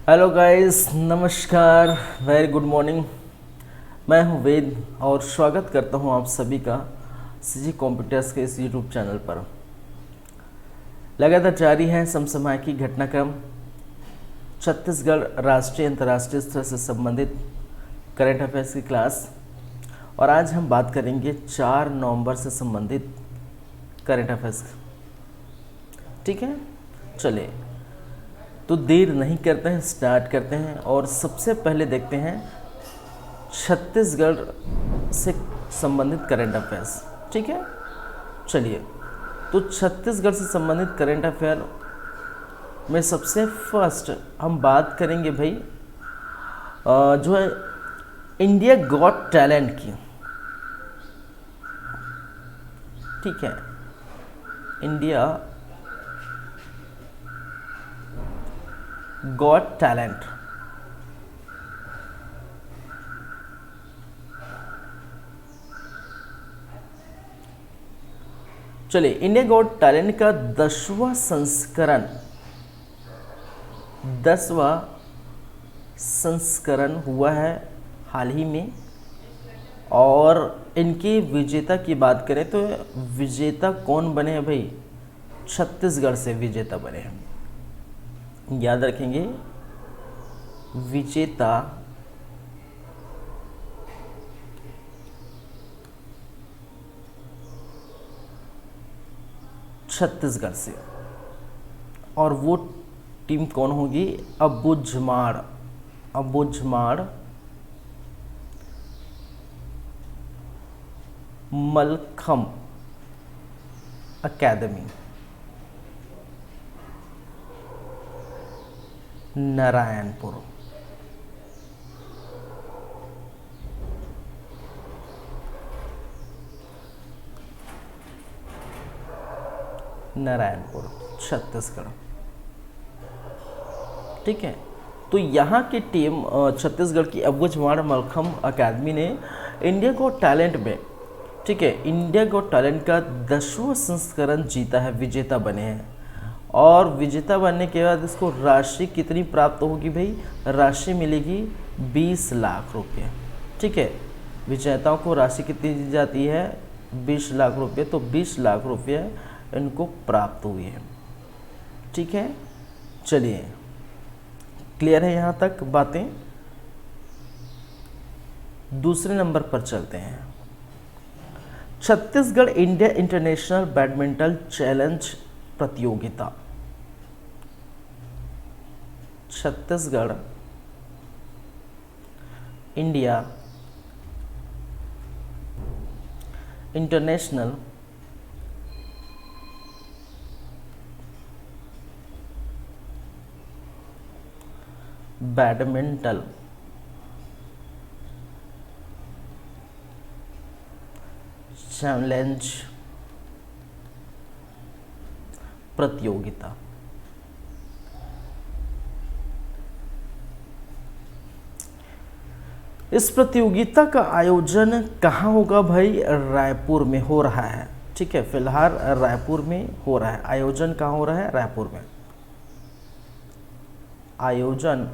Hello guys, नमस्कार, very good morning. मैं हूं वेद और स्वागत करता हूं आप सभी का सीजी कंप्यूटर्स के इस यूट्यूब चैनल पर। लगातार जारी है समसामयिक घटनाक्रम, छत्तीसगढ़ राष्ट्रीय अंतर्राष्ट्रीय स्तर से संबंधित करंट अफेयर्स की क्लास। और आज हम बात करेंगे 4 नवंबर से संबंधित करंट अफेयर्स। ठीक है, चलिए तो देर नहीं करते हैं, स्टार्ट करते हैं। और सबसे पहले देखते हैं छत्तीसगढ़ से संबंधित करंट अफेयर्स। ठीक है, चलिए तो छत्तीसगढ़ से संबंधित करंट अफेयर में सबसे फर्स्ट हम बात करेंगे भाई जो है इंडिया गॉट टैलेंट की। ठीक है, इंडिया गॉट टैलेंट। चलिए, इंडिया गॉट टैलेंट का 10वां संस्करण हुआ है हाल ही में। और इनकी विजेता की बात करें तो विजेता कौन बने हैं भाई? छत्तीसगढ़ से विजेता बने हैं। याद रखेंगे, विजेता छत्तीसगढ़ से। और वो टीम कौन होगी? अबुझमाड़ मलखम अकेडमी, नारायणपुर। नारायणपुर, छत्तीसगढ़। ठीक है, तो यहाँ की टीम छत्तीसगढ़ की अबुझमाड़ मलखम अकेडमी ने इंडिया गॉट टैलेंट में, ठीक है, इंडिया गॉट टैलेंट का 10वां संस्करण जीता है, विजेता बने हैं। और विजेता बनने के बाद इसको राशि कितनी प्राप्त होगी भाई? राशि मिलेगी 20 लाख रुपये। ठीक है, विजेताओं को राशि कितनी दी जाती है? 20 लाख रुपये। तो 20 लाख रुपये इनको प्राप्त हुई है। ठीक है, चलिए क्लियर है यहाँ तक बातें। दूसरे नंबर पर चलते हैं। Chhattisgarh India international badminton challenge प्रतियोगिता। Chhattisgarh India international badminton challenge प्रतियोगिता। इस प्रतियोगिता का आयोजन कहाँ होगा भाई? रायपुर में हो रहा है। ठीक है, फिलहाल रायपुर में हो रहा है। आयोजन कहाँ हो रहा है? रायपुर में। आयोजन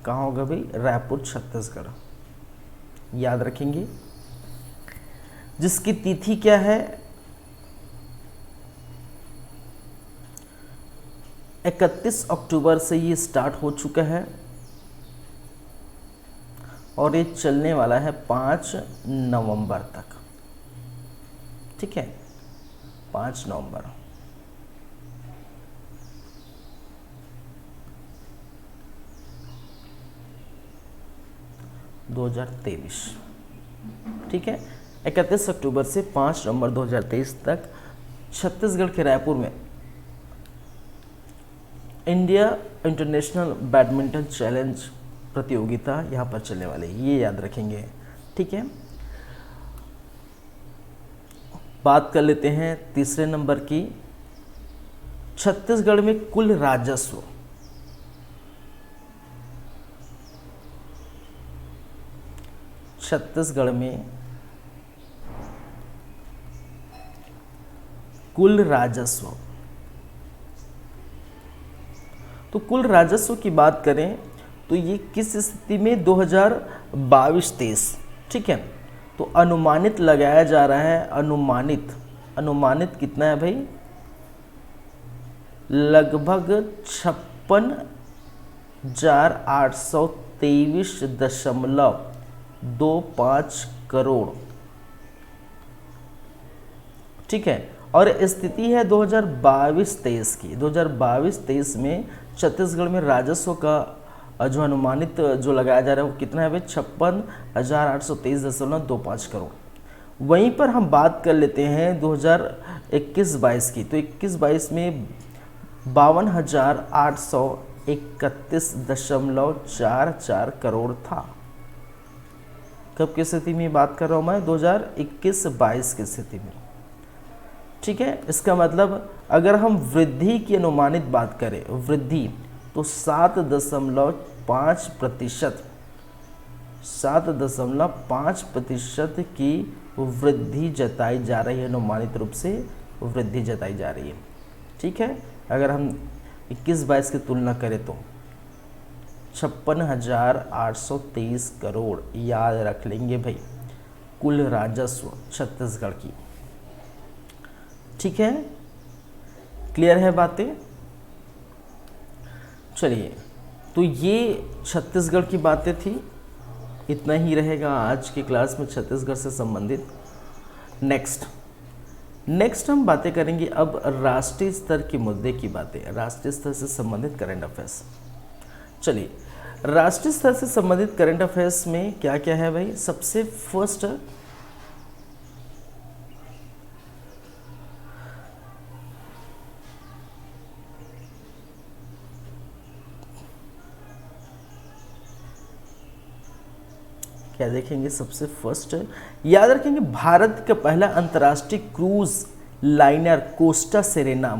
कहाँ होगा भाई? रायपुर, छत्तीसगढ़। याद रखेंगे। जिसकी तिथि क्या है? 31 अक्टूबर से ये स्टार्ट हो चुका है और ये चलने वाला है 5 नवंबर तक। ठीक है, 5 नवंबर। ठीक है, 31 अक्टूबर से 5 नवंबर 2023 तक छत्तीसगढ़ के रायपुर में इंडिया इंटरनेशनल बैडमिंटन चैलेंज प्रतियोगिता यहाँ पर चलने वाली है। ये याद रखेंगे। ठीक है, बात कर लेते हैं तीसरे नंबर की। छत्तीसगढ़ में कुल राजस्व, छत्तीसगढ़ में कुल राजस्व तो कुल राजस्व की बात करें तो ये किस स्थिति में 2022-23, ठीक है। तो अनुमानित लगाया जा रहा है, अनुमानित कितना है भाई, लगभग 56,823.25 करोड़, ठीक है। और स्थिति है 2022-23 की। 2022-23 में छत्तीसगढ़ में राजस्व का जो अनुमानित जो लगाया जा रहा है वो कितना है भाई, 56,823.25 करोड़। वहीं पर हम बात कर लेते हैं 2021-22 की। तो 21-22 में 52,831.44 करोड़ था। कब की स्थिति में बात कर रहा हूँ मैं, 2021-22 की स्थिति में, ठीक है। इसका मतलब अगर हम वृद्धि की अनुमानित बात करें, वृद्धि, तो 7.5% की वृद्धि जताई जा रही है, अनुमानित रूप से वृद्धि जताई जा रही है, ठीक है। अगर हम 21-22 की तुलना करें तो 56,823 करोड़ याद रख लेंगे भाई, कुल राजस्व छत्तीसगढ़ की, ठीक है। क्लियर है बातें। चलिए, तो ये छत्तीसगढ़ की बातें थी, इतना ही रहेगा आज की क्लास में छत्तीसगढ़ से संबंधित। नेक्स्ट हम बातें करेंगे अब राष्ट्रीय स्तर के मुद्दे की बातें, राष्ट्रीय स्तर से संबंधित करंट अफेयर्स। चलिए, राष्ट्रीय स्तर से संबंधित करंट अफेयर्स में क्या क्या है भाई। सबसे फर्स्ट क्या देखेंगे, सबसे फर्स्ट याद रखेंगे, भारत का पहला अंतर्राष्ट्रीय cruise liner Costa Serena,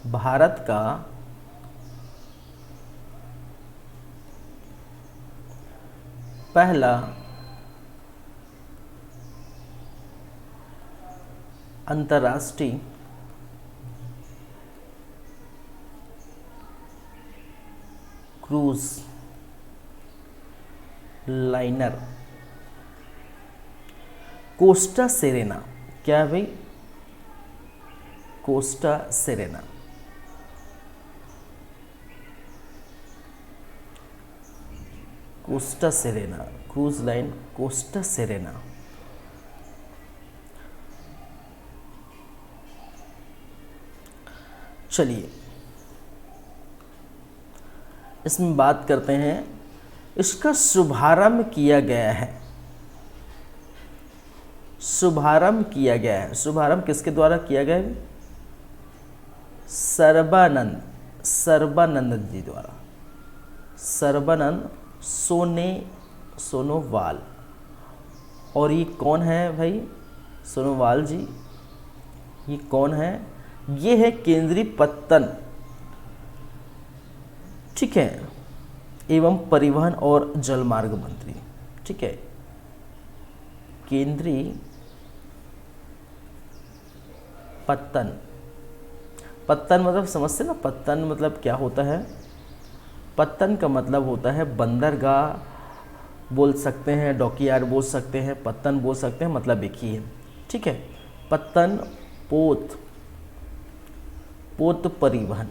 Bharat का पहला अंतर्राष्ट्रीय क्रूज लाइनर कोस्टा सेरेना, क्या है भाई, Costa Serena, Costa Serena cruise line Costa Serena. चलिए, इसमें बात करते हैं, इसका शुभारंभ किया गया है, शुभारंभ किसके द्वारा किया गया है, सर्बानंद जी द्वारा, सर्बानंद सोनोवाल। और ये कौन है भाई, सोनोवाल जी, ये कौन है, ये है केंद्रीय पत्तन, ठीक है, एवं परिवहन और जलमार्ग मंत्री, ठीक है, केंद्रीय पत्तन मतलब समझते ना, पत्तन मतलब क्या होता है, पत्तन का मतलब होता है बंदरगाह बोल सकते हैं, डॉकयार्ड बोल सकते हैं, पत्तन बोल सकते हैं, मतलब एक ही है, ठीक है। पत्तन पोत परिवहन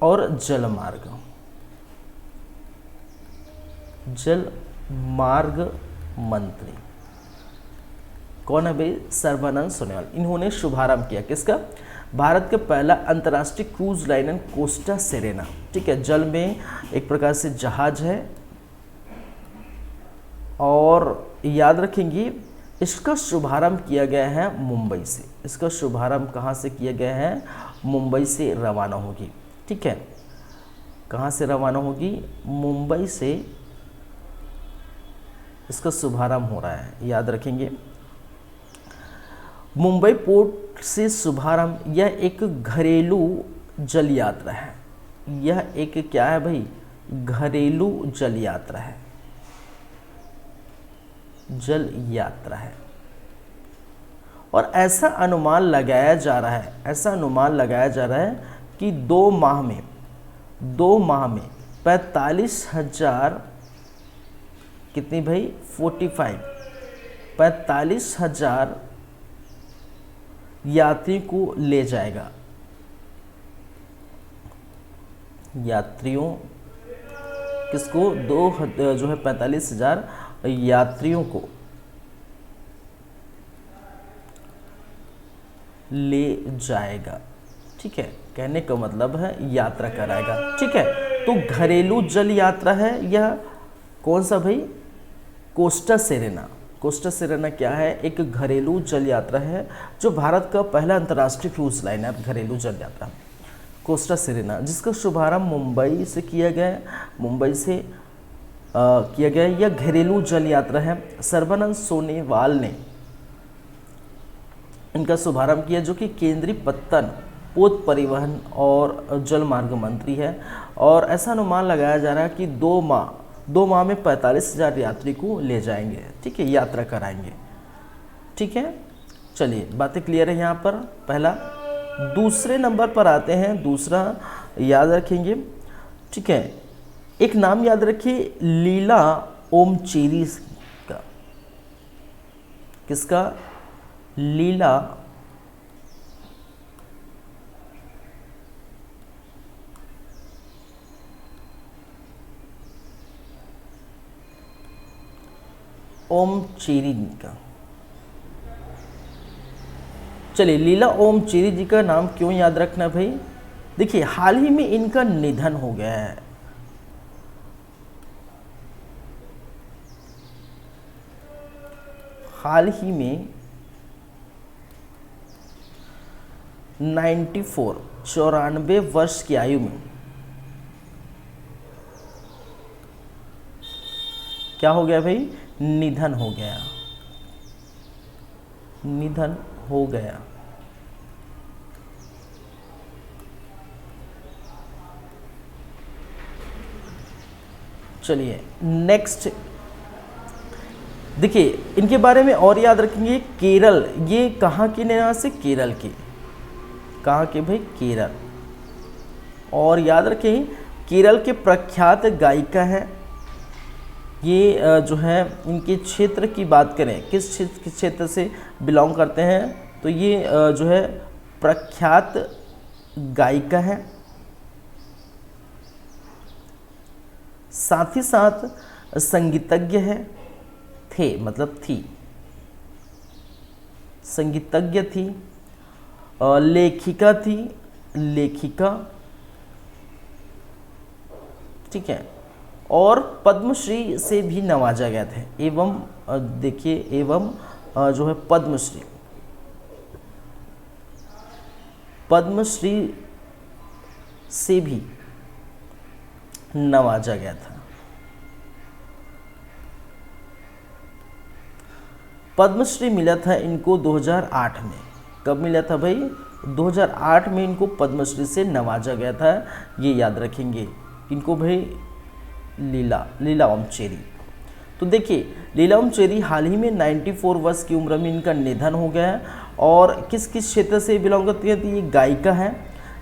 और जलमार्ग मंत्री कौन है भाई, सर्बानंद सोनोवाल। इन्होंने शुभारंभ किया किसका, भारत का पहला अंतर्राष्ट्रीय क्रूज लाइनर कोस्टा सेरेना, ठीक है। जल में एक प्रकार से जहाज है, और याद रखेंगे इसका शुभारंभ किया गया है मुंबई से। इसका शुभारंभ कहाँ से किया गया है, मुंबई से रवाना होगी, ठीक है। कहाँ से रवाना होगी, मुंबई से इसका शुभारंभ हो रहा है, याद रखेंगे। मुंबई पोर्ट से शुभारंभ, यह एक घरेलू जल यात्रा है, यह एक क्या है भाई, घरेलू जल यात्रा है, और ऐसा अनुमान लगाया जा रहा है, ऐसा अनुमान लगाया जा रहा है कि 2 माह में 45,000 कितनी भाई 45,000 यात्री को ले जाएगा। यात्रियों किसको जो है 45,000 यात्रियों को ले जाएगा। ठीक है, कहने का मतलब है यात्रा कराएगा। ठीक है, तो घरेलू जल यात्रा है यह कौन सा भाई, कोस्टा सेरेना। कोस्टा सेरेना क्या है, एक घरेलू जल यात्रा है जो भारत का पहला अंतर्राष्ट्रीय क्रूज लाइनर घरेलू जल यात्रा कोस्टा सेरेना, जिसका शुभारंभ मुंबई से किया गया है। मुंबई से किया गया यह घरेलू जल यात्रा है। सर्बानंद सोनोवाल ने इनका शुभारंभ किया, जो कि केंद्रीय पत्तन पोत परिवहन और जल मार्ग मंत्री है। और ऐसा अनुमान लगाया जा रहा है कि 2 माह में 45,000 यात्री को ले जाएंगे। ठीक है, यात्रा कराएंगे। ठीक है, चलिए बातें क्लियर है यहाँ पर। पहला, दूसरे नंबर पर आते हैं। दूसरा याद रखेंगे। ठीक है, एक नाम याद रखिए, लीला ओमचेरी का। किसका, लीला ओमचेरी का। चलिए, लीला ओमचेरी जी का नाम क्यों याद रखना भाई, देखिए हाल ही में इनका निधन हो गया है। हाल ही में 94 वर्ष की आयु में क्या हो गया भाई, निधन हो गया। निधन हो गया। चलिए नेक्स्ट देखिए, इनके बारे में और याद रखेंगे। केरल, ये कहाँ के निवासी, केरल के। कहाँ के भाई, केरल। और याद रखें, केरल के प्रख्यात गायिका है ये। जो है इनके क्षेत्र की बात करें, किस क्षेत्र से बिलोंग करते हैं, तो ये जो है प्रख्यात गायिका है। साथ ही साथ संगीतज्ञ है, थे मतलब थी, संगीतज्ञ थी, लेखिका थी, लेखिका। ठीक है, और पद्मश्री से भी नवाजा गया था। एवं देखिए, एवं जो है पद्मश्री से भी नवाजा गया था। पद्मश्री मिला था इनको 2008 में। कब मिला था भाई, 2008 में इनको पद्मश्री से नवाजा गया था। ये याद रखेंगे इनको भाई, लीला ओमचेरी। तो देखिए, लीला ओमचेरी हाल ही में 94 वर्ष की उम्र में इनका निधन हो गया है। और किस किस क्षेत्र से बिलोंग करती है, ये गायिका है,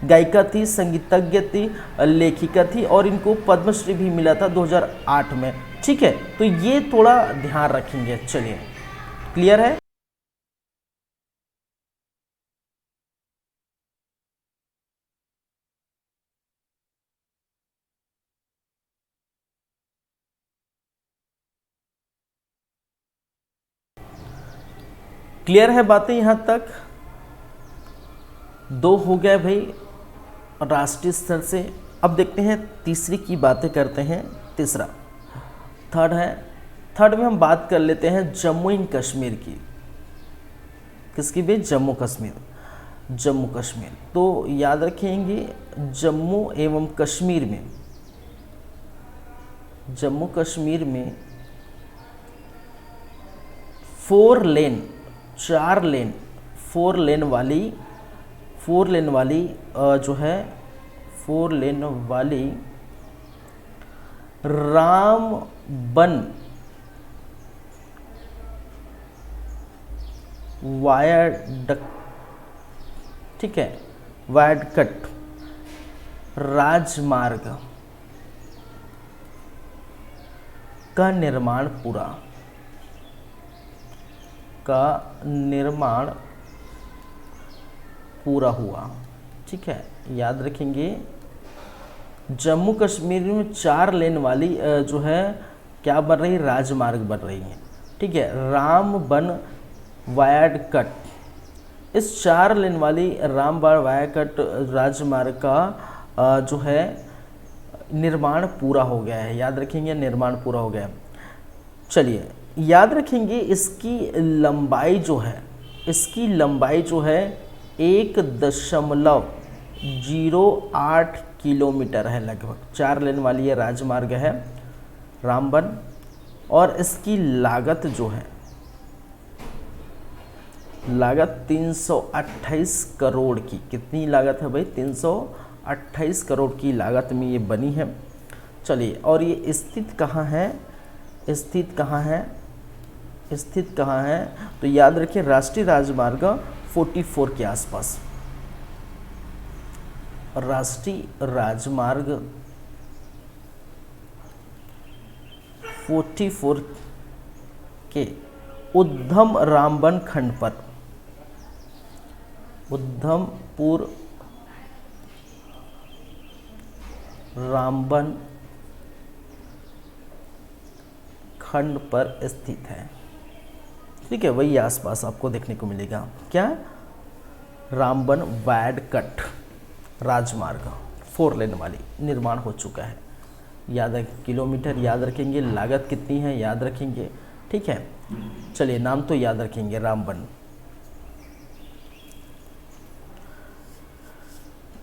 गायिका थी, संगीतज्ञ थी, लेखिका थी, और इनको पद्मश्री भी मिला था 2008 में। ठीक है, तो ये थोड़ा ध्यान रखेंगे। चलिए, क्लियर है। क्लियर है बातें यहाँ तक। 2 हो गए भाई राष्ट्रीय स्तर से। अब देखते हैं तीसरी की बातें करते हैं। तीसरा, थर्ड है। थर्ड में हम बात कर लेते हैं जम्मू एंड कश्मीर की। किसकी भी, जम्मू कश्मीर। जम्मू कश्मीर, तो याद रखेंगे जम्मू एवं कश्मीर में, जम्मू कश्मीर में 4 लेन 4 लेन वाली जो है 4 लेन वाली वायडक्ट, ठीक है, वायडकट, राजमार्ग का निर्माण पूरा हुआ। ठीक है, याद रखेंगे जम्मू कश्मीर में 4 लेन वाली जो है क्या बन रही, राजमार्ग बन रही है। ठीक है, रामबन वायडकट, इस 4 लेन वाली रामबन वायडकट राजमार्ग का जो है निर्माण पूरा हो गया है। याद रखेंगे निर्माण पूरा हो गया है। चलिए याद रखेंगे इसकी लंबाई जो है, इसकी लंबाई जो है 1.08 किलोमीटर है लगभग। 4 लेन वाली ये राजमार्ग है रामबन, और इसकी लागत जो है, लागत 328 करोड़ की, कितनी लागत है भाई, 328 करोड़ की लागत में ये बनी है। चलिए, और ये स्थित कहाँ है, स्थित कहाँ है, स्थित कहाँ है, तो याद रखिए राष्ट्रीय राजमार्ग 44 के आसपास, राष्ट्रीय राजमार्ग 44 के उद्धम रामबन खंड पर, उद्धमपुर रामबन खंड पर स्थित है। ठीक है, वही आसपास आपको देखने को मिलेगा। क्या, रामबन वायडकट राजमार्ग 4 लेन वाली निर्माण हो चुका है। याद किलोमीटर याद रखेंगे, लागत कितनी है याद रखेंगे। ठीक है, चलिए नाम तो याद रखेंगे रामबन।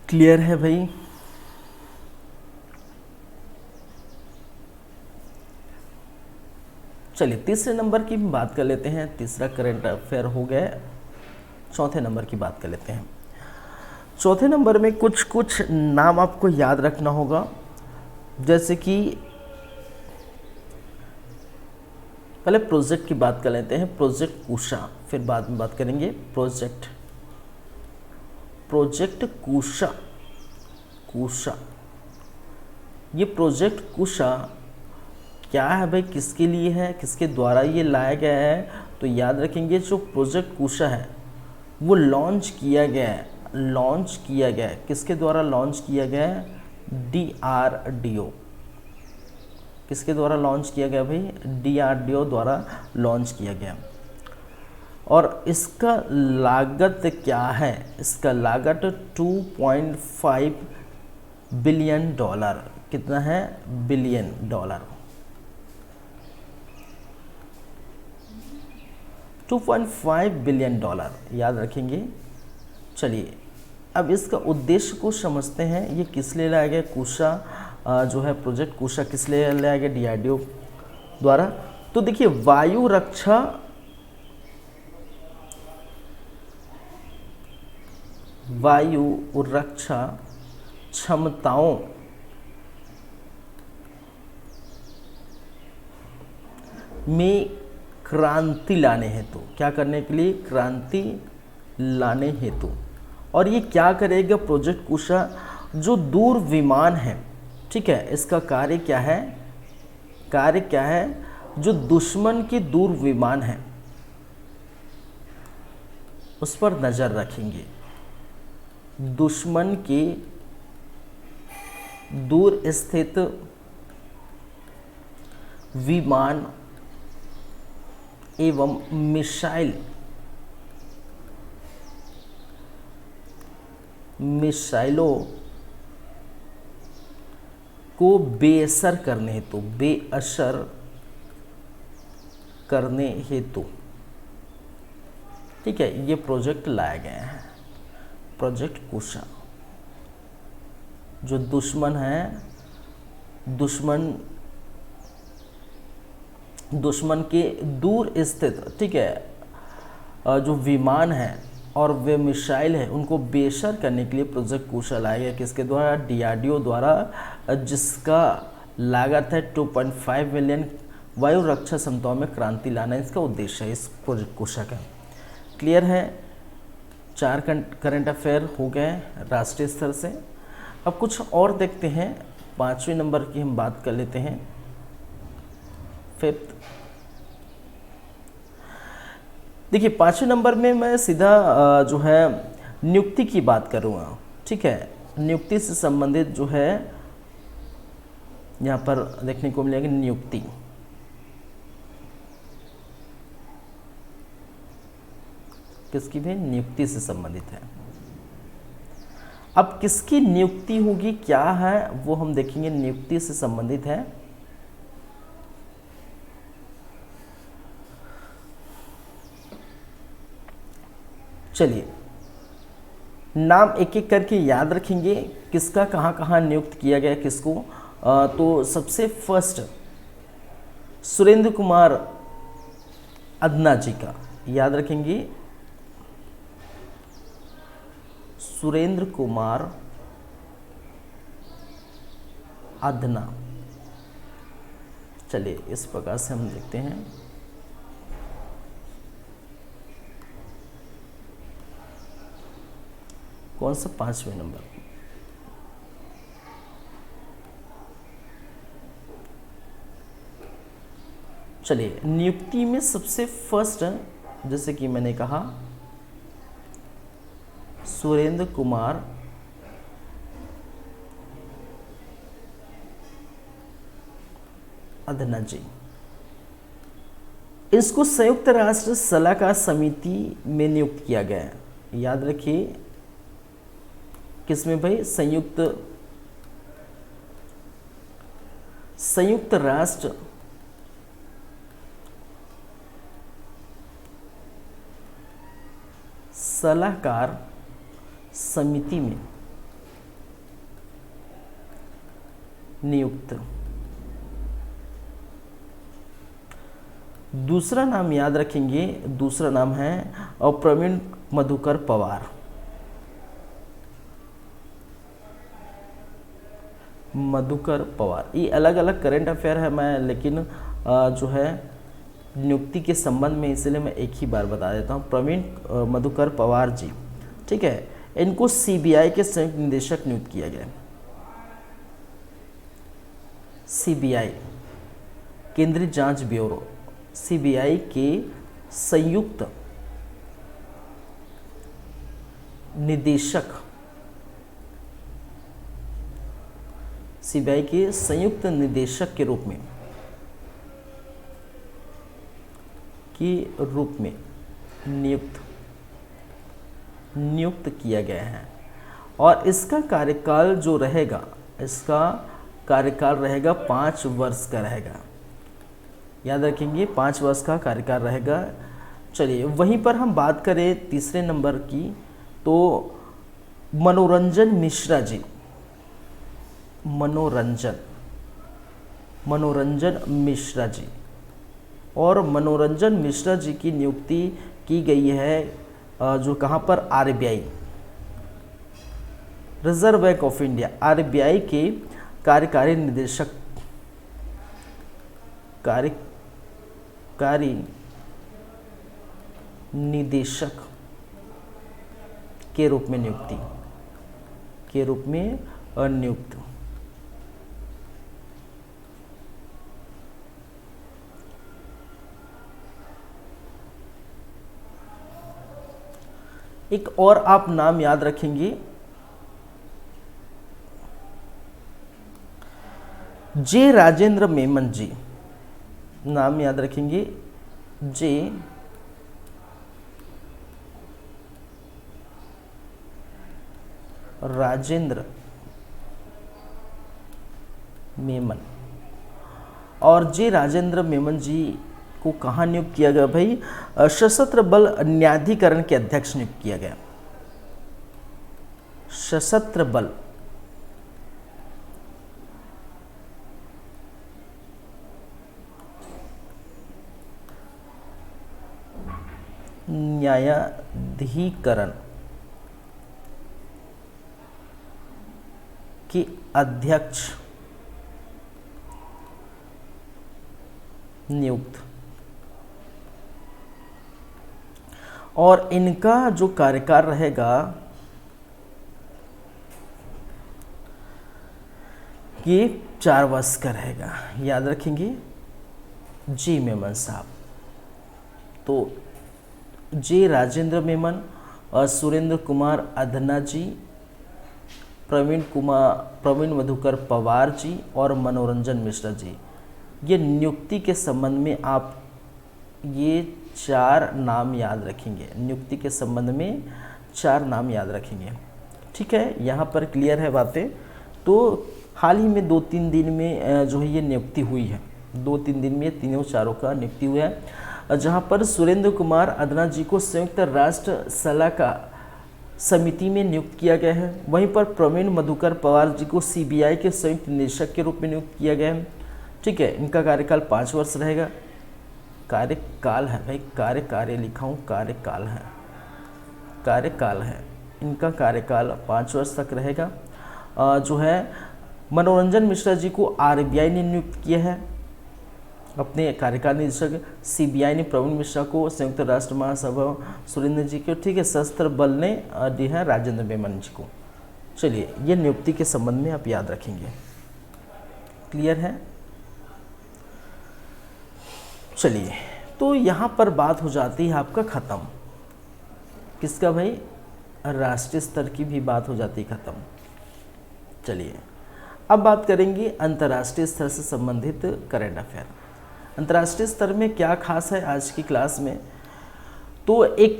क्लियर है भाई? चलिए तीसरे नंबर की बात कर लेते हैं। तीसरा करंट अफेयर हो गया, चौथे नंबर की बात कर लेते हैं। चौथे नंबर में कुछ नाम आपको याद रखना होगा, जैसे कि पहले प्रोजेक्ट की बात कर लेते हैं। प्रोजेक्ट कुशा, फिर बाद में बात करेंगे प्रोजेक्ट कुशा। ये प्रोजेक्ट कुशा क्या है भाई, किसके लिए है, किसके द्वारा ये लाया गया है, तो याद रखेंगे जो प्रोजेक्ट कुशा है वो लॉन्च किया गया है, किसके द्वारा लॉन्च किया गया है, DRDO। किसके द्वारा लॉन्च किया गया भाई, DRDO द्वारा लॉन्च किया गया। और इसका लागत क्या है, इसका लागत 2.5 बिलियन डॉलर, कितना है, बिलियन डॉलर, 2.5 बिलियन डॉलर, याद रखेंगे। चलिए अब इसका उद्देश्य को समझते हैं, ये किस लिए लाया गया, कुशा जो है प्रोजेक्ट कुशा किस लिए लाया गया, DRDO द्वारा। तो देखिए वायु रक्षा क्षमताओं में क्रांति लाने हेतु, क्या करने के लिए, क्रांति लाने हेतु। और ये क्या करेगा प्रोजेक्ट कुशा, जो दूर विमान है, ठीक है, इसका कार्य क्या है, जो दुश्मन के दूर विमान है उस पर नजर रखेंगे। दुश्मन के दूर स्थित विमान एवं मिसाइलों को बेअसर करने हेतु, ठीक है, ये प्रोजेक्ट लाया गया है, प्रोजेक्ट कुशा। जो दुश्मन है, दुश्मन के दूर स्थित, ठीक है, जो विमान है और वे मिसाइल है उनको बेअसर करने के लिए प्रोजेक्ट कुशा लाया गया। किसके द्वारा, DRDO द्वारा, जिसका लागत है 2.5 बिलियन। वायु रक्षा क्षमताओं में क्रांति लाना इसका उद्देश्य है इस प्रोजेक्ट कुशा का। क्लियर है, 4 करंट अफेयर हो गए राष्ट्रीय स्तर से। अब कुछ और देखते हैं, 5वें नंबर की हम बात कर लेते हैं। 5th, देखिए 5वें नंबर में मैं सीधा जो है नियुक्ति की बात करूँगा, ठीक है। नियुक्ति से संबंधित जो है यहाँ पर देखने को मिलेगी नियुक्ति। किसकी भी नियुक्ति से संबंधित है। अब किसकी नियुक्ति होगी, क्या है वो हम देखेंगे, नियुक्ति से संबंधित है। चलिए नाम एक एक करके याद रखेंगे, किसका कहाँ कहाँ नियुक्त किया गया किसको। तो सबसे फर्स्ट सुरेंद्र कुमार अदना जी का याद रखेंगे, सुरेंद्र कुमार अदना। चलिए इस प्रकार से हम देखते हैं। कौन सा 5वें नंबर, चलिए नियुक्ति में सबसे फर्स्ट जैसे कि मैंने कहा सुरेंद्र कुमार अदना जी, इसको संयुक्त राष्ट्र सलाहकार समिति में नियुक्त किया गया है। याद रखिए किसमें भाई, संयुक्त राष्ट्र सलाहकार समिति में नियुक्त। दूसरा नाम याद रखेंगे, दूसरा नाम है प्रवीण मधुकर पवार। मधुकर पवार, ये अलग अलग करंट अफेयर है मैं, लेकिन जो है नियुक्ति के संबंध में इसलिए मैं एक ही बार बता देता हूँ। प्रवीण मधुकर पवार जी, ठीक है, इनको सीबीआई के संयुक्त निदेशक नियुक्त किया गया। सीबीआई केंद्रीय जांच ब्यूरो, सीबीआई के संयुक्त निदेशक, सीबीआई के संयुक्त निदेशक के रूप में नियुक्त किया गया है। और इसका कार्यकाल जो रहेगा, इसका कार्यकाल रहेगा 5 वर्ष का रहेगा। याद रखेंगे 5 वर्ष का कार्यकाल रहेगा। चलिए वहीं पर हम बात करें तीसरे नंबर की, तो मनोरंजन मिश्रा जी, मनोरंजन मिश्रा जी, और मनोरंजन मिश्रा जी की नियुक्ति की गई है जो कहाँ पर, RBI, reserve bank of India, RBI के कार्यकारी निदेशक, कार्यकारी निदेशक के रूप में नियुक्ति, के रूप में नियुक्त। एक और आप नाम याद रखेंगे, जे राजेंद्र मेमन जी, नाम याद रखेंगे, जे राजेंद्र मेमन। और जे राजेंद्र मेमन जी को कहाँ नियुक्त किया गया भाई, सशस्त्र बल न्यायाधिकरण के अध्यक्ष नियुक्त किया गया। सशस्त्र बल न्यायाधिकरण के अध्यक्ष नियुक्त। और इनका जो कार्यकाल रहेगा ये 4 वर्ष का रहेगा, याद रखेंगे। जी मेमन साहब, तो जे राजेंद्र मेमन और सुरेंद्र कुमार अधना जी, प्रवीण मधुकर पवार जी और मनोरंजन मिश्रा जी, ये नियुक्ति के संबंध में आप ये 4 नाम याद रखेंगे। नियुक्ति के संबंध में 4 नाम याद रखेंगे, ठीक है। यहाँ पर क्लियर है बातें। तो हाल ही में 2-3 दिन में जो है ये नियुक्ति हुई है, 2-3 दिन में तीनों चारों का नियुक्ति हुआ है, जहाँ पर सुरेंद्र कुमार अदना जी को संयुक्त राष्ट्र सलाहकार समिति में नियुक्त किया गया है। वहीं पर प्रवीण मधुकर पवार जी को सीबीआई के संयुक्त निदेशक के रूप में नियुक्त किया गया है, ठीक है। इनका कार्यकाल 5 वर्ष रहेगा। कार्यकाल है भाई, कार्य लिखा हूँ, कार्यकाल है, कार्यकाल है। इनका कार्यकाल 5 वर्ष तक रहेगा। जो है मनोरंजन मिश्रा जी को आरबीआई ने नियुक्त किया है अपने कार्यकाल निदेशक। सीबीआई ने प्रवीण मिश्रा को, संयुक्त राष्ट्र महासभा सुरेंद्र जी को, ठीक है। सशस्त्र बल ने दी है राजेंद्र मेमन जी को। चलिए, ये नियुक्ति के संबंध में आप याद रखेंगे, क्लियर है। चलिए, तो यहाँ पर बात हो जाती है आपका ख़त्म, किसका भाई, राष्ट्रीय स्तर की भी बात हो जाती है ख़त्म। चलिए, अब बात करेंगे अंतर्राष्ट्रीय स्तर से संबंधित करंट अफेयर। अंतर्राष्ट्रीय स्तर में क्या खास है आज की क्लास में, तो एक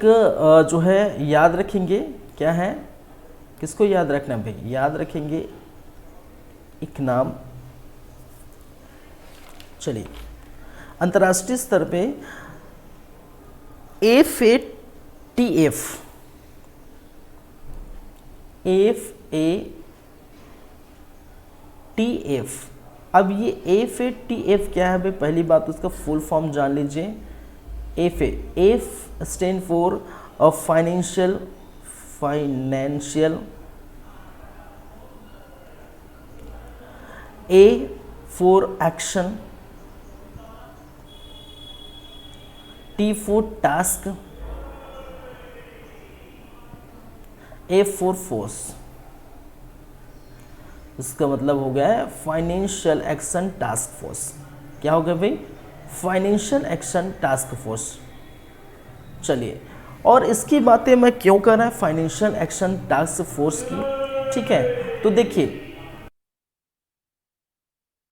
जो है याद रखेंगे, क्या है, किसको याद रखना भाई, याद रखेंगे एक नाम। चलिए, अंतर्राष्ट्रीय स्तर पे FATF, FATF। अब ये FATF क्या है भाई, पहली बात उसका फुल फॉर्म जान लीजिए। F stand for financial A for action, T for task, F for force. इसका मतलब हो गया है फाइनेंशियल एक्शन टास्क फोर्स। क्या हो गया भाई, फाइनेंशियल एक्शन टास्क फोर्स। चलिए, और इसकी बातें मैं क्यों कर रहा है फाइनेंशियल एक्शन टास्क फोर्स की, ठीक है। तो देखिए,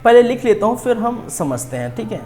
पहले लिख लेता हूं फिर हम समझते हैं, ठीक है।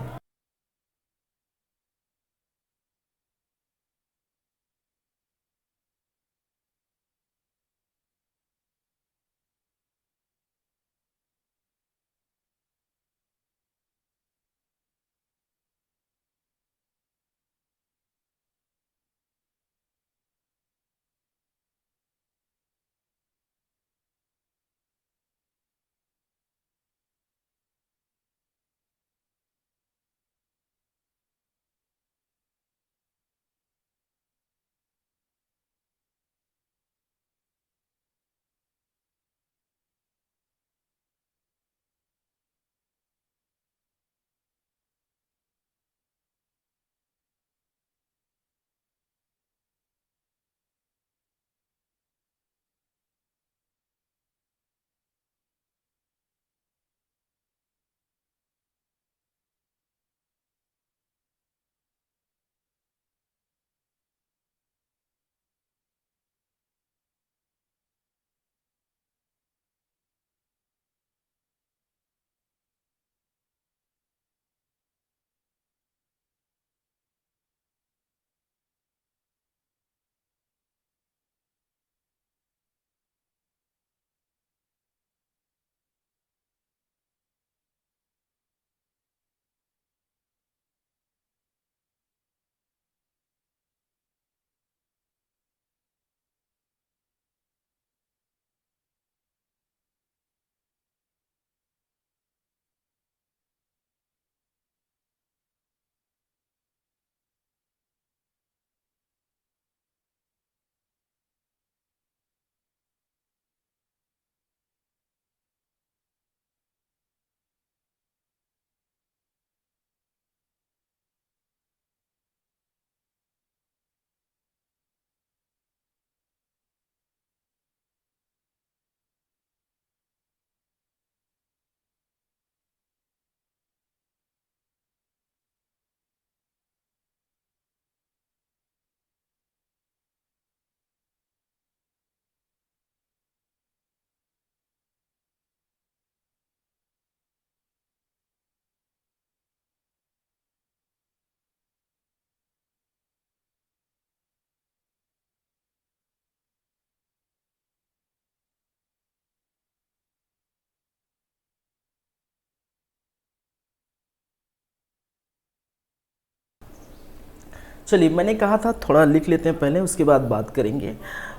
चलिए, मैंने कहा था थोड़ा लिख लेते हैं पहले, उसके बाद बात करेंगे।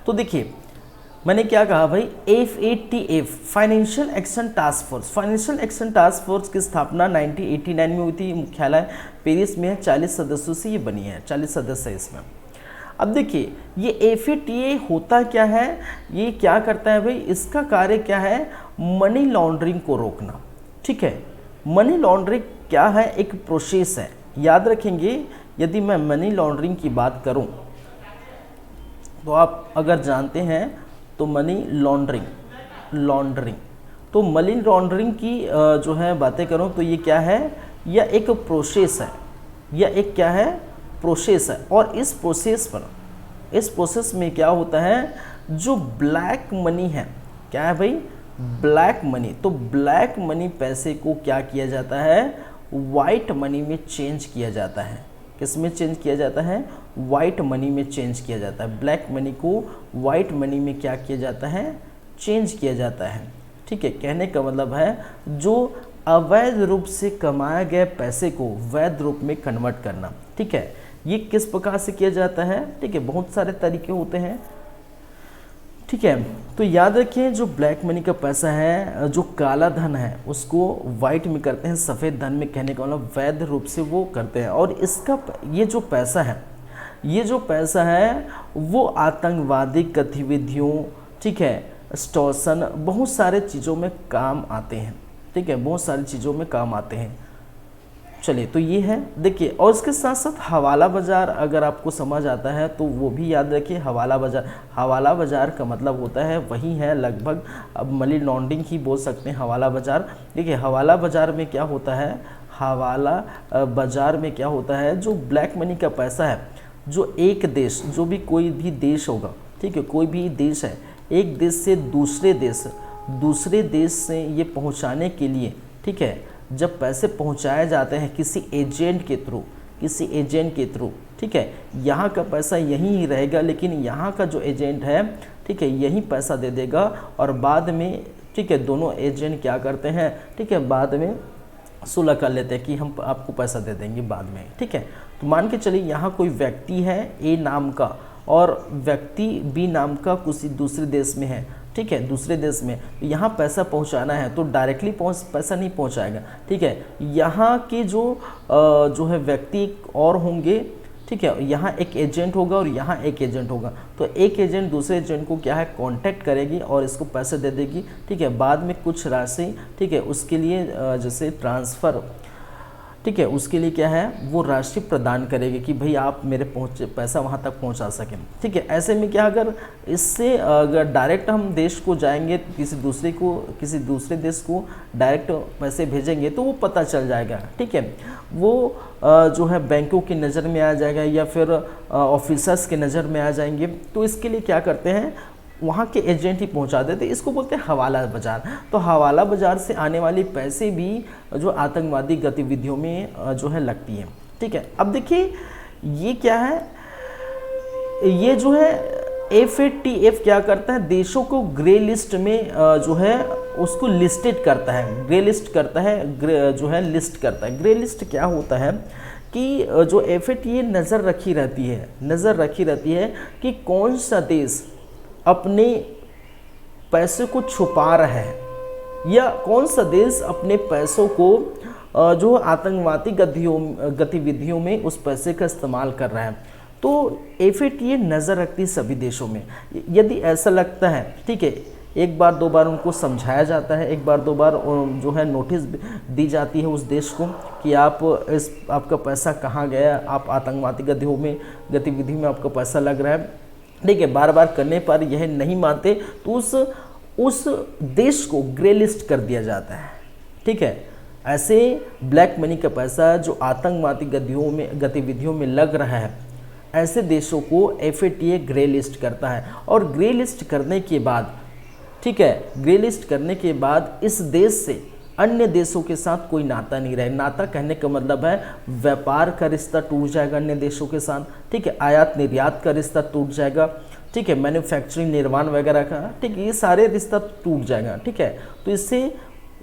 तो देखिए मैंने क्या कहा भाई, FATF financial action task force. Financial action task force की स्थापना 1989 में हुई थी। मुख्यालय पेरिस में है। 40 सदस्यों से ये बनी है, 40 सदस्य है इसमें। अब देखिए ये FATA होता क्या है, ये क्या करता है भाई, इसका कार्य क्या है, मनी लॉन्ड्रिंग को रोकना। ठीक है, मनी लॉन्ड्रिंग क्या है, एक प्रोसेस है। याद रखेंगे, यदि मैं मनी लॉन्ड्रिंग की बात करूं तो आप अगर जानते हैं तो मनी लॉन्ड्रिंग तो मनी लॉन्ड्रिंग की जो है बातें करूं तो ये क्या है, यह एक प्रोसेस है, यह एक क्या है, प्रोसेस है। और इस प्रोसेस में क्या होता है, जो ब्लैक मनी है, क्या है भाई, ब्लैक मनी। तो ब्लैक मनी पैसे को क्या किया जाता है, वाइट मनी में चेंज किया जाता है। किस में चेंज किया जाता है, वाइट मनी में चेंज किया जाता है। ब्लैक मनी को वाइट मनी में क्या किया जाता है, चेंज किया जाता है। ठीक है, कहने का मतलब है जो अवैध रूप से कमाए गए पैसे को वैध रूप में कन्वर्ट करना। ठीक है, ये किस प्रकार से किया जाता है, ठीक है, बहुत सारे तरीके होते हैं। ठीक है, तो याद रखिए जो ब्लैक मनी का पैसा है, जो काला धन है, उसको वाइट में करते हैं, सफ़ेद धन में, कहने का मतलब वैध रूप से वो करते हैं। और इसका ये जो पैसा है वो आतंकवादी गतिविधियों, ठीक है, एक्सटॉर्शन, बहुत सारे चीज़ों में काम आते हैं। ठीक है, बहुत सारी चीज़ों में काम आते हैं। चलिए, तो ये है देखिए। और इसके साथ साथ हवाला बाज़ार अगर आपको समझ आता है तो वो भी याद रखिए। हवाला बाज़ार का मतलब होता है वही है लगभग, अब मनी लॉन्ड्रिंग ही बोल सकते हैं हवाला बाज़ार। देखिए हवाला बाज़ार में क्या होता है, हवाला बाज़ार में क्या होता है, जो ब्लैक मनी का पैसा है, जो एक देश, जो भी कोई भी देश होगा, ठीक है, कोई भी देश है, एक देश से दूसरे देश से ये पहुँचाने के लिए, ठीक है, जब पैसे पहुंचाए जाते हैं किसी एजेंट के थ्रू, ठीक है, यहाँ का पैसा यहीं ही रहेगा, लेकिन यहाँ का जो एजेंट है, ठीक है, यही पैसा दे देगा। और बाद में, ठीक है, दोनों एजेंट क्या करते हैं, ठीक है, बाद में सुलह कर लेते हैं कि हम आपको पैसा दे देंगे बाद में। ठीक है, तो मान के चलिए यहाँ कोई व्यक्ति है A नाम का और व्यक्ति B नाम का किसी दूसरे देश में है। ठीक है, दूसरे देश में यहाँ पैसा पहुँचाना है तो डायरेक्टली पैसा नहीं पहुँचाएगा। ठीक है, यहाँ के जो है व्यक्ति और होंगे। ठीक है, यहाँ एक एजेंट होगा और यहाँ एक एजेंट होगा, तो एक एजेंट दूसरे एजेंट को क्या है, कांटेक्ट करेगी और इसको पैसे दे देगी। ठीक है, बाद में कुछ राशि, ठीक है, उसके लिए जैसे ट्रांसफ़र, ठीक है, उसके लिए क्या है, वो राशि प्रदान करेगी कि भाई आप मेरे पैसा वहाँ तक पहुँचा सकें। ठीक है, ऐसे में क्या, अगर इससे अगर डायरेक्ट हम देश को जाएंगे, किसी दूसरे देश को डायरेक्ट पैसे भेजेंगे तो वो पता चल जाएगा। ठीक है, वो जो है बैंकों की नज़र में आ जाएगा या फिर ऑफिसर्स के नज़र में आ जाएंगे। तो इसके लिए क्या करते हैं, वहाँ के एजेंट ही पहुँचा देते, इसको बोलते हैं हवाला बाज़ार। तो हवाला बाज़ार से आने वाले पैसे भी जो आतंकवादी गतिविधियों में जो है लगती है। ठीक है, अब देखिए ये क्या है, ये जो है FATF क्या करता है, देशों को ग्रे लिस्ट में जो है उसको लिस्टेड करता है, ग्रे लिस्ट करता है, लिस्ट करता है। ग्रे लिस्ट क्या होता है कि जो FATF नज़र रखी रहती है कि कौन सा देश अपने पैसे को छुपा रहा है या कौन सा देश अपने पैसों को जो आतंकवादी गतिविधियों में उस पैसे का इस्तेमाल कर रहा है। तो FATF नज़र रखती है सभी देशों में। यदि ऐसा लगता है, ठीक है, एक बार दो बार उनको समझाया जाता है, एक बार दो बार जो है नोटिस दी जाती है उस देश को कि आपका पैसा कहाँ गया, आप आतंकवादी गतिविधि में आपका पैसा लग रहा है। ठीक है, बार बार करने पर यह नहीं मानते तो उस देश को ग्रे लिस्ट कर दिया जाता है। ठीक है, ऐसे ब्लैक मनी का पैसा जो आतंकवादी गतिविधियों में लग रहा है, ऐसे देशों को FATF ग्रे लिस्ट करता है। और ग्रे लिस्ट करने के बाद, ठीक है, ग्रे लिस्ट करने के बाद इस देश से अन्य देशों के साथ कोई नाता नहीं रहे। नाता कहने का मतलब है व्यापार का रिश्ता टूट जाएगा अन्य देशों के साथ। ठीक है, आयात निर्यात का रिश्ता टूट जाएगा। ठीक है, मैन्युफैक्चरिंग, निर्माण वगैरह का, ठीक है, ये सारे रिश्ता टूट जाएगा। ठीक है, तो इससे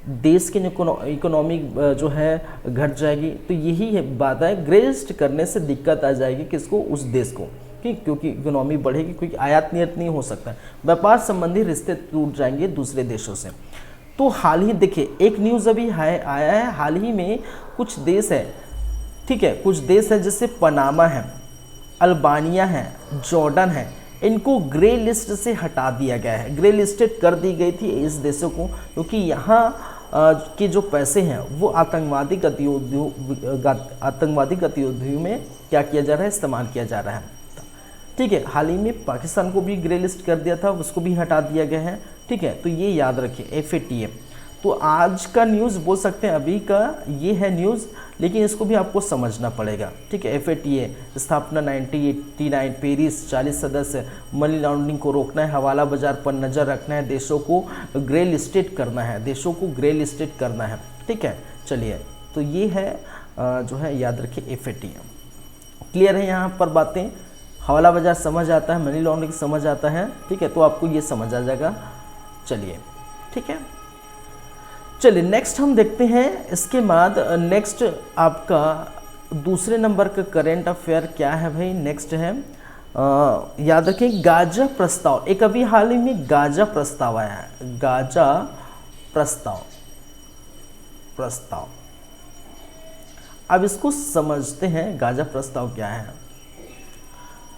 देश की इकोनॉमी जो है घट जाएगी। तो यही है बात है, ग्रे लिस्ट करने से दिक्कत आ जाएगी किसको, उस देश को, ठीक, क्योंकि इकोनॉमी बढ़ेगी, क्योंकि आयात निर्यात नहीं हो सकता, व्यापार संबंधी रिश्ते टूट जाएंगे दूसरे देशों से। तो हाल ही देखिए एक न्यूज़ अभी आया है, हाल ही में कुछ देश है, ठीक है, कुछ देश है जैसे पनामा है, अल्बानिया है, जॉर्डन है, इनको ग्रे लिस्ट से हटा दिया गया है, ग्रे लिस्टेड कर दी गई थी इस देशों को, क्योंकि यहाँ के जो पैसे हैं वो आतंकवादी गतिविधियों में क्या किया जा रहा है, इस्तेमाल किया जा रहा है, ठीक है। हाल ही में पाकिस्तान को भी ग्रे लिस्ट कर दिया था, उसको भी हटा दिया गया है, ठीक है। तो ये याद रखिए FATF। तो आज का न्यूज़ बोल सकते हैं, अभी का ये है न्यूज़, लेकिन इसको भी आपको समझना पड़ेगा, ठीक है। FATF स्थापना 1989, पेरिस 40 सदस्य, मनी लॉन्ड्रिंग को रोकना है, हवाला बाजार पर नज़र रखना है, देशों को ग्रे लिस्टेड करना है, देशों को ग्रे लिस्टेड करना है, ठीक है। चलिए, तो ये है जो है याद रखिए FATF। क्लियर है यहाँ पर बातें, हवाला बाजार समझ आता है, मनी लॉन्ड्रिंग समझ आता है, ठीक है, तो आपको ये समझ आ जाएगा। चलिए, ठीक है। चलिए नेक्स्ट हम देखते हैं, इसके बाद नेक्स्ट आपका दूसरे नंबर का करेंट अफेयर क्या है भाई, नेक्स्ट है याद रखें गाजा प्रस्ताव। एक अभी हाल ही में गाजा प्रस्ताव आया है, गाजा प्रस्ताव। अब इसको समझते हैं, गाजा प्रस्ताव क्या है।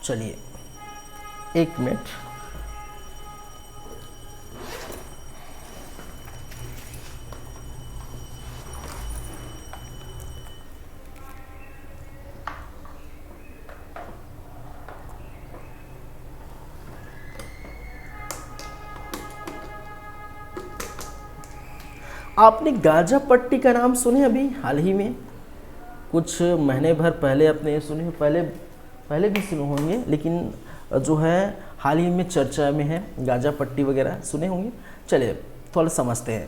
चलिए एक मिनट, आपने गाजा पट्टी का नाम सुने अभी हाल ही में, कुछ महीने भर पहले अपने सुने, पहले भी सुने होंगे, लेकिन जो है हाल ही में चर्चा में है, गाजा पट्टी वगैरह सुने होंगे। चलिए थोड़ा समझते हैं।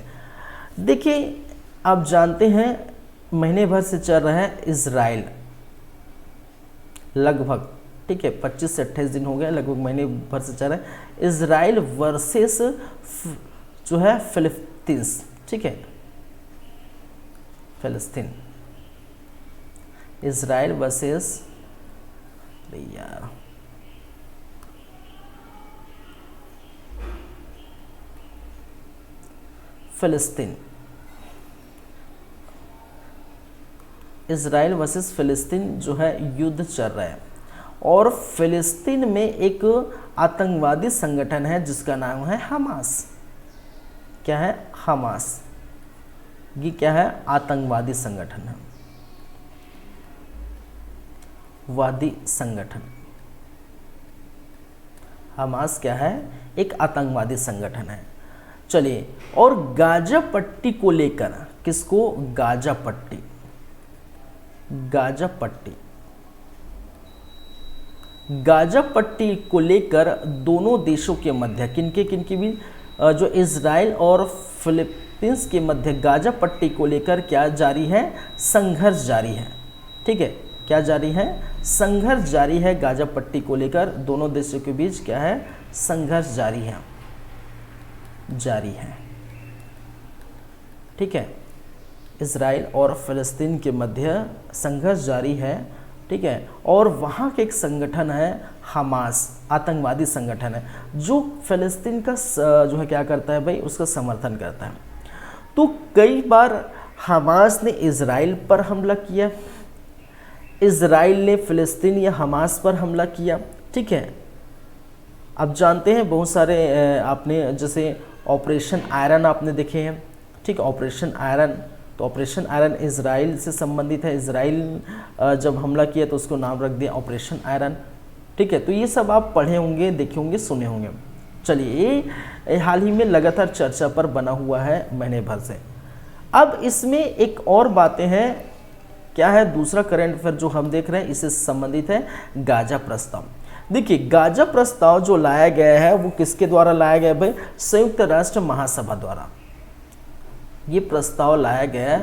देखिए आप जानते हैं महीने भर से चल रहा है इजराइल, लगभग, ठीक है, 25 से 28 दिन हो गया, लगभग महीने भर से चल रहा है इजराइल वर्सेस जो है फिलिस्तीन्स, ठीक है, फिलिस्तीन, इजराइल वर्सेस यार फिलिस्तीन, इजराइल वर्सेस फिलिस्तीन जो है युद्ध चल रहा है, और फिलिस्तीन में एक आतंकवादी संगठन है जिसका नाम है हमास। क्या है? हमास। ये क्या है? आतंकवादी संगठन है, वादी संगठन। हमास क्या है? एक आतंकवादी संगठन है। चलिए, और गाजा पट्टी को लेकर, किसको? गाजा पट्टी, गाजा पट्टी, गाजा पट्टी को लेकर दोनों देशों के मध्य, किनके भी, जो इजराइल और फिलीपींस के मध्य गाजा पट्टी को लेकर क्या जारी है? संघर्ष जारी है। ठीक है, क्या जारी है? संघर्ष जारी है। गाजा पट्टी को लेकर दोनों देशों के बीच क्या है? संघर्ष जारी है, जारी है। ठीक है, इजराइल और फिलिस्तीन के मध्य संघर्ष जारी है। ठीक है, और वहाँ के एक संगठन है हमास, आतंकवादी संगठन है, जो फिलिस्तीन का जो है क्या करता है भाई? उसका समर्थन करता है। तो कई बार हमास ने इजराइल पर हमला किया, इजराइल ने फिलिस्तीन या हमास पर हमला किया। ठीक है, आप जानते हैं बहुत सारे आपने जैसे ऑपरेशन आयरन आपने देखे हैं। ठीक, ऑपरेशन आयरन, तो ऑपरेशन आयरन इजराइल से संबंधित है। इजराइल जब हमला किया तो उसको नाम रख दिया ऑपरेशन आयरन। ठीक है, तो ये सब आप पढ़े होंगे, देखे होंगे, सुने होंगे। चलिए, ये हाल ही में लगातार चर्चा पर बना हुआ है महीने भर से। अब इसमें एक और बातें हैं, क्या है? दूसरा करंट अफेयर जो हम देख रहे हैं इससे संबंधित है गाजा प्रस्ताव। देखिए, गाजा प्रस्ताव जो लाया गया है वो किसके द्वारा लाया गया भाई? संयुक्त राष्ट्र महासभा द्वारा ये प्रस्ताव लाया गया है।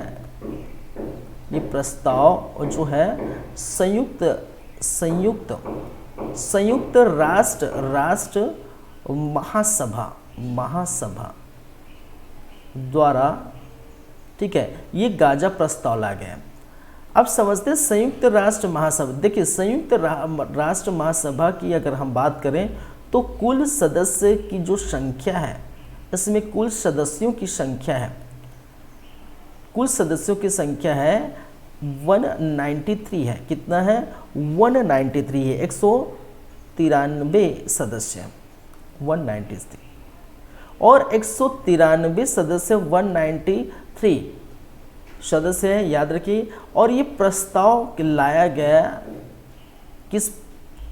ये प्रस्ताव जो है संयुक्त राष्ट्र महासभा द्वारा ठीक है, ये गाजा प्रस्ताव ला गया। अब समझते हैं संयुक्त राष्ट्र महासभा। देखिए संयुक्त राष्ट्र महासभा की अगर हम बात करें तो कुल सदस्य की जो संख्या है, इसमें कुल सदस्यों की संख्या है, कुल सदस्यों की संख्या है 193 है। कितना है? 193 है। 193 सदस्य, 193 और 193 सदस्य 193 सदस्य है, याद रखिए। और ये प्रस्ताव लाया गया किस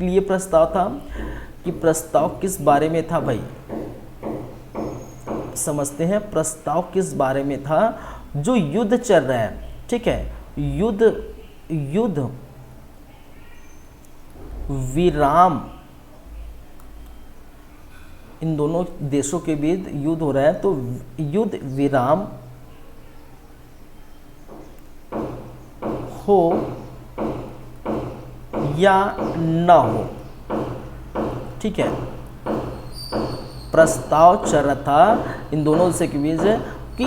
लिए प्रस्ताव था, कि प्रस्ताव किस बारे में था भाई, समझते हैं। प्रस्ताव किस बारे में था? जो युद्ध चल रहा है, ठीक है, युद्ध विराम, इन दोनों देशों के बीच युद्ध हो रहा है, तो युद्ध विराम हो या ना हो, ठीक है, प्रस्ताव चल रहा था इन दोनों देशों के बीच कि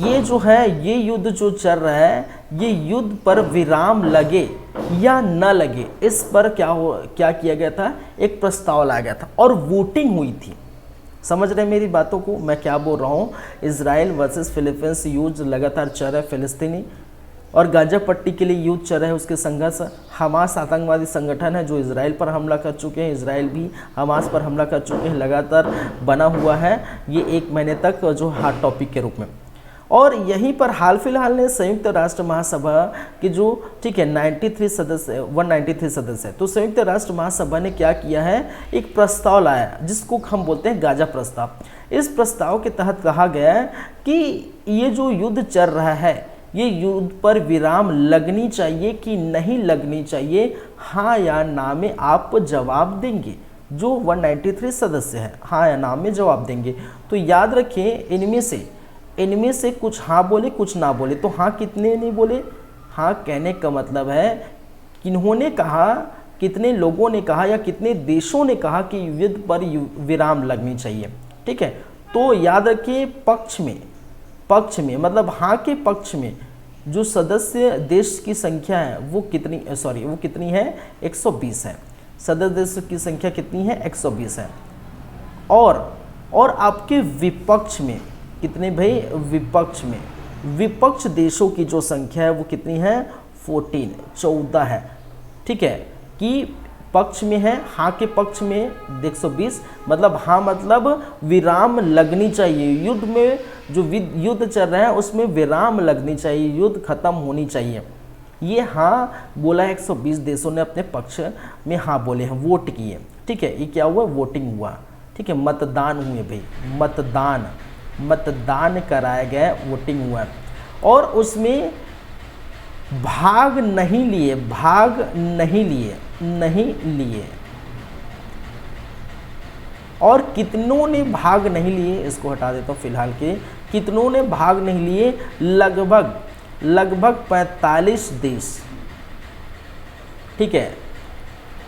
ये जो है, ये युद्ध जो चल रहा है, ये युद्ध पर विराम लगे या न लगे, इस पर क्या किया गया था? एक प्रस्ताव लाया गया था और वोटिंग हुई थी। समझ रहे हैं मेरी बातों को, मैं क्या बोल रहा हूँ? इजराइल वर्सेस फिलीपींस युद्ध लगातार चल रहा है, फिलिस्तीनी और गाजा पट्टी के लिए युद्ध चल रहा है, उसके संघर्ष। हमास आतंकवादी संगठन है जो इजराइल पर हमला कर चुके हैं, इजराइल भी हमास पर हमला कर चुके हैं, लगातार बना हुआ है ये 1 महीने तक जो हॉट टॉपिक के रूप में। और यहीं पर हाल फिलहाल ने संयुक्त राष्ट्र महासभा के जो, ठीक है, 193 सदस्य है, तो संयुक्त राष्ट्र महासभा ने क्या किया है? एक प्रस्ताव लाया जिसको हम बोलते हैं गाजा प्रस्ताव। इस प्रस्ताव के तहत कहा गया है कि ये जो युद्ध चल रहा है, ये युद्ध पर विराम लगनी चाहिए कि नहीं लगनी चाहिए, हाँ या ना में आप जवाब देंगे। जो 193 सदस्य हैं हाँ या ना में जवाब देंगे। तो याद रखें इनमें से कुछ हाँ बोले, कुछ ना बोले। तो हाँ कितने नहीं बोले? हाँ कहने का मतलब है किन्होंने कहा, कितने लोगों ने कहा या कितने देशों ने कहा कि युद्ध पर विराम लगनी चाहिए, ठीक है। तो याद रखिए पक्ष में मतलब हाँ के पक्ष में जो सदस्य देश की संख्या है वो कितनी है? 120 है। सदस्य देशों की संख्या कितनी है? 120 है। और आपके विपक्ष में कितने भाई? विपक्ष देशों की जो संख्या है वो कितनी है? 14 है, ठीक है। कि पक्ष में है, हाँ के पक्ष में 120, मतलब हाँ मतलब विराम लगनी चाहिए, युद्ध में जो युद्ध चल रहा है उसमें विराम लगनी चाहिए, युद्ध खत्म होनी चाहिए। ये हाँ बोला है, 120 देशों ने अपने पक्ष में हाँ बोले हैं, वोट किए, ठीक है। ये क्या हुआ? वोटिंग हुआ, ठीक है, मतदान हुए भाई, मतदान कराया गया, वोटिंग हुआ और उसमें भाग नहीं लिए और कितनों ने भाग नहीं लिए, इसको हटा देता हूँ फिलहाल के, कितनों ने भाग नहीं लिए? लगभग 45 देश, ठीक है।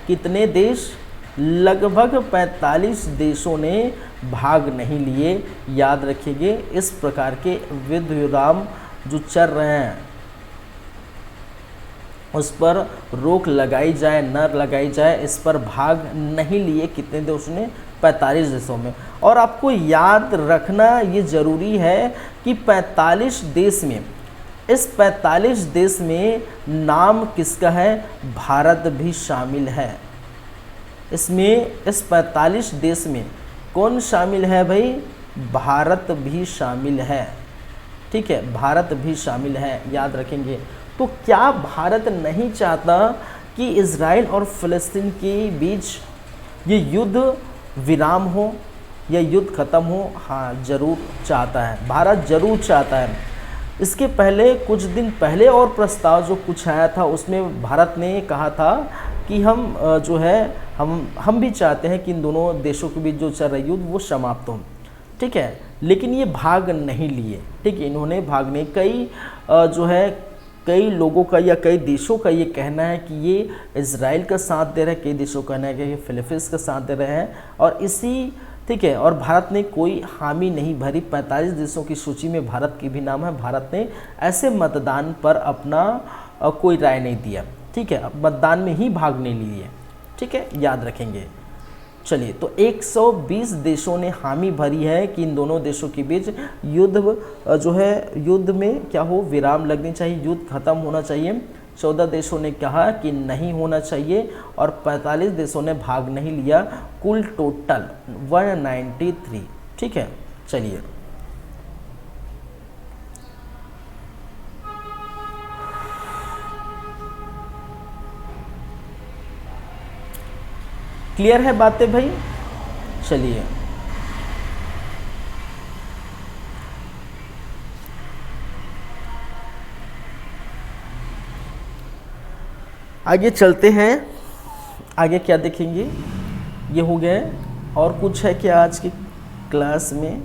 कितने देश? लगभग 45 देशों ने भाग नहीं लिए। याद रखिएगा, इस प्रकार के युद्ध विराम जो चल रहे हैं उस पर रोक लगाई जाए न लगाई जाए, इस पर भाग नहीं लिए कितने देशों ने? 45 देशों में। और आपको याद रखना ये ज़रूरी है कि 45 देश में, इस 45 देश में नाम किसका है? भारत भी शामिल है। इसमें इस 45 देश में कौन शामिल है भाई? भारत भी शामिल है, ठीक है, भारत भी शामिल है, याद रखेंगे। तो क्या भारत नहीं चाहता कि इजराइल और फ़लस्तीन के बीच ये युद्ध विराम हो या युद्ध ख़त्म हो? हाँ ज़रूर चाहता है, भारत ज़रूर चाहता है। इसके पहले कुछ दिन पहले और प्रस्ताव जो कुछ आया था उसमें भारत ने कहा था कि हम जो है हम भी चाहते हैं कि इन दोनों देशों के बीच जो चल रहा युद्ध वो समाप्त हो, ठीक है। लेकिन ये भाग नहीं लिए, ठीक है, इन्होंने भाग नहीं। कई लोगों का या कई देशों का ये कहना है कि ये इजराइल का साथ दे रहे हैं, कई देशों का कहना है कि ये फिलीपींस का साथ दे रहे हैं। और इसी ठीक है। और भारत ने कोई हामी नहीं भरी, 45 देशों की सूची में भारत की भी नाम है। भारत ने ऐसे मतदान पर अपना कोई राय नहीं दिया, ठीक है, मतदान में ही भाग नहीं लिए, ठीक है, याद रखेंगे। चलिए, तो 120 देशों ने हामी भरी है कि इन दोनों देशों के बीच युद्ध जो है, युद्ध में क्या हो, विराम लगनी चाहिए, युद्ध खत्म होना चाहिए। 14 देशों ने कहा कि नहीं होना चाहिए और 45 देशों ने भाग नहीं लिया। कुल टोटल 193, ठीक है। चलिए, क्लियर है बातें भाई? चलिए, आगे चलते हैं। आगे क्या देखेंगे, ये हो गए। और कुछ है क्या आज की क्लास में,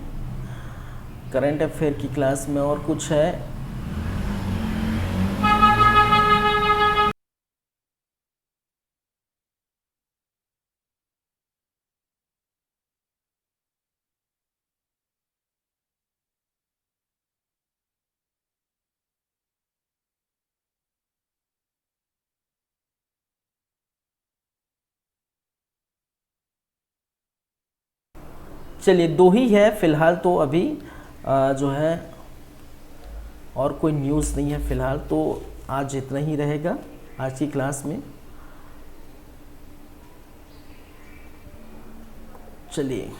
करंट अफेयर की क्लास में और कुछ है? चलिए, दो ही है फिलहाल तो अभी जो है, और कोई न्यूज़ नहीं है फिलहाल, तो आज इतना ही रहेगा आज की क्लास में। चलिए,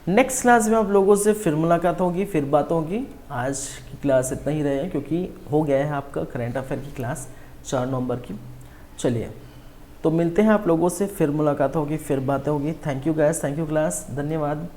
नेक्स्ट क्लास में आप लोगों से फिर मुलाकात होगी, फिर बात होगी। आज की क्लास इतना ही रहे क्योंकि हो गया है आपका करंट अफेयर की क्लास 4 नवंबर की। चलिए, तो मिलते हैं आप लोगों से, फिर मुलाकात होगी, फिर बातें होगी। Thank you guys, thank you class, धन्यवाद।